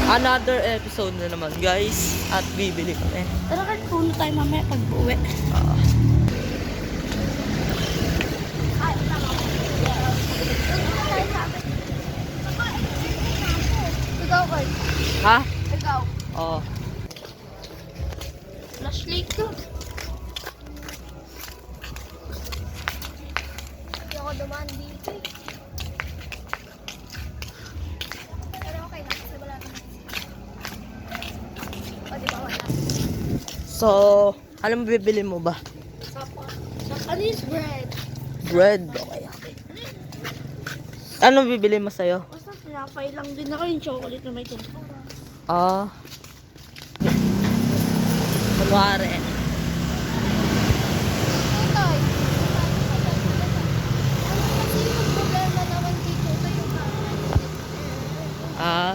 Another episode na naman guys. At bibili kami. Tara kahit puno tayo mamaya pag-uwi. Ikaw, Kurt. Ha? Ikaw. Oo. Flashlight ko. Hindi ako dumaan dito eh. Pero okay lang kasi wala naman. O di ba wala? So, alam mo bibili mo ba? Sapa. Ano yung bread? Bread. Okay. Ano bibili mo sa'yo? Basta pinapay lang din ako yung chocolate na may tumpok. Ah. Kunwari. Tay. Kasi yung problema naman dito ito yung Ah.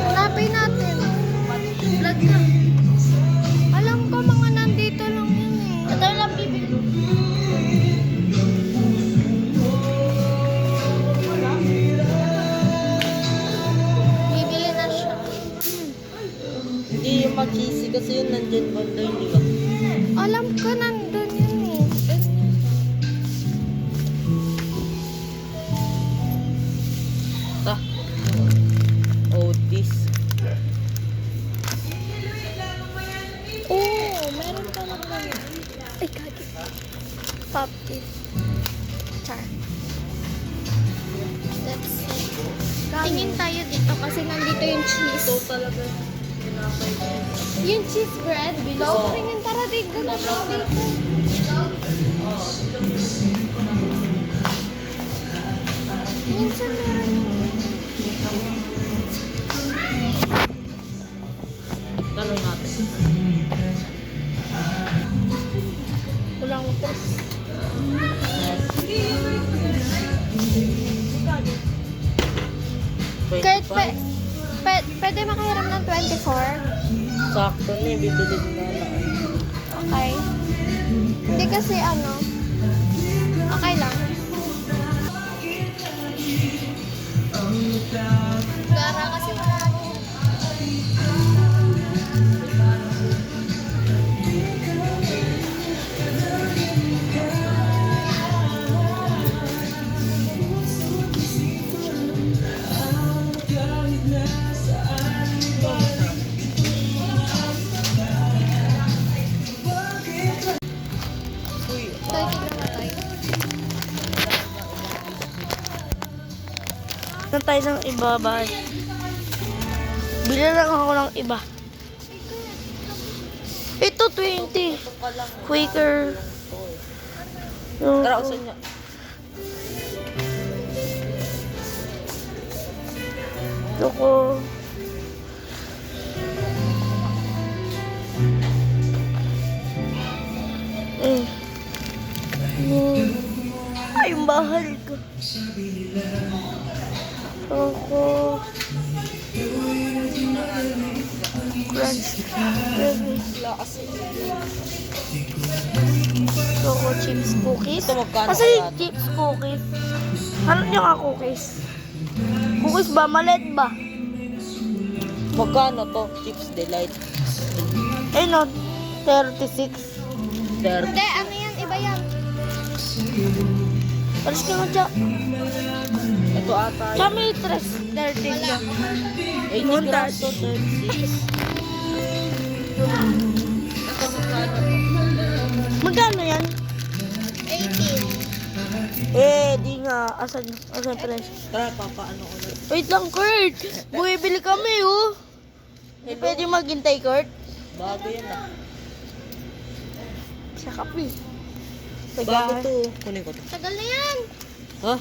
hanapin natin. Vlog na. Alam ko mga nandito lang yun eh. Ito lang bibili. Bibili na siya. Hindi yung mag-cheesy kasi yun nandyan banda yun, di ba? Alam ko nandun yun eh. Ta. Otis. Oo, meron pa naman. Ay, kagi. Puppy. Char. That's it. Tingin tayo dito kasi nandito yung cheese. Ito talaga. Yung cheese bread, below. Tingin tara dito na siya dito. Minsan meron yung Tanong natin. kulang ko. Kahit pwede makahiram ng 24? Sakto na eh, bibili na lang. Okay. Hindi kasi ano. Okay lang. Gara kasi marami. Uy, Tayo tignan mo tayo. Na tayo ng iba ba? Bili lang ako ng iba. Ito 20. Quaker. Yung, tara, usan niya. Choco. Ay, mahal ko. Choco. Crunch. Choco chips cookies. Ito magkano Kasi kaya to? chips cookies. Ano nyo nga cookies? Cookies ba? Maliit ba? Magkano to? Chips Delight. Eh no, 36. 30. Hindi, ano yan? Iba yan. Paris ka nga dyan. Ito ata yun. Kami 30 na. 80 grams to 36. Ito magkano to? Magkano yan? 18. Eh, di nga. Asan price? Tara, papaano ko na. Wait lang, Kurt. Bumibili kami, oh. Hindi pwede maghintay, Kurt. Bago yan ah. Sa kape. Bago to. Kunin ko to. Tagal na yan. Ha?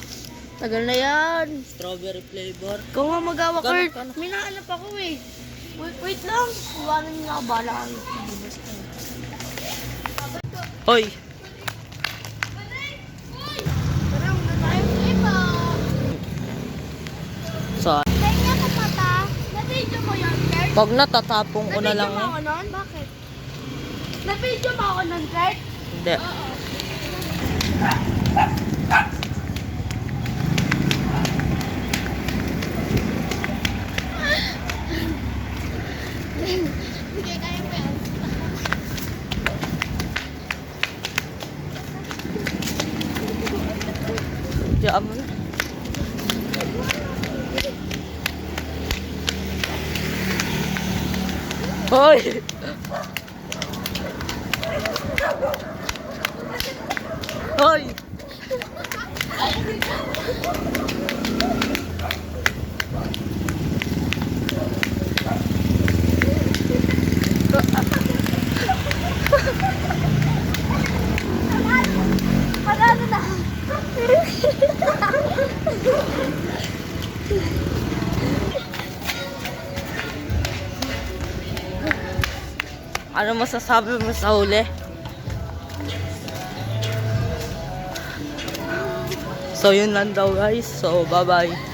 Tagal na yan. Strawberry flavor. Ikaw nga magawa, Gano'n, Kurt. gano'n? May nahanap ako, eh. Wait lang. Iwanan niyo ako. Bahala kayo. Hoy! Parang na tayo iba. So, Kaya ko mata. Na-video mo yan, Kurt? pag natatapong ko na Na-video lang mo eh. ako nun? Bakit? Na-video mo ako nun, Kurt? Hindi. Oo. Diyan mo na. Hoy! Hoy! Panalo na. Ano masasabi mo sa huli? So yun lang daw guys. So bye bye.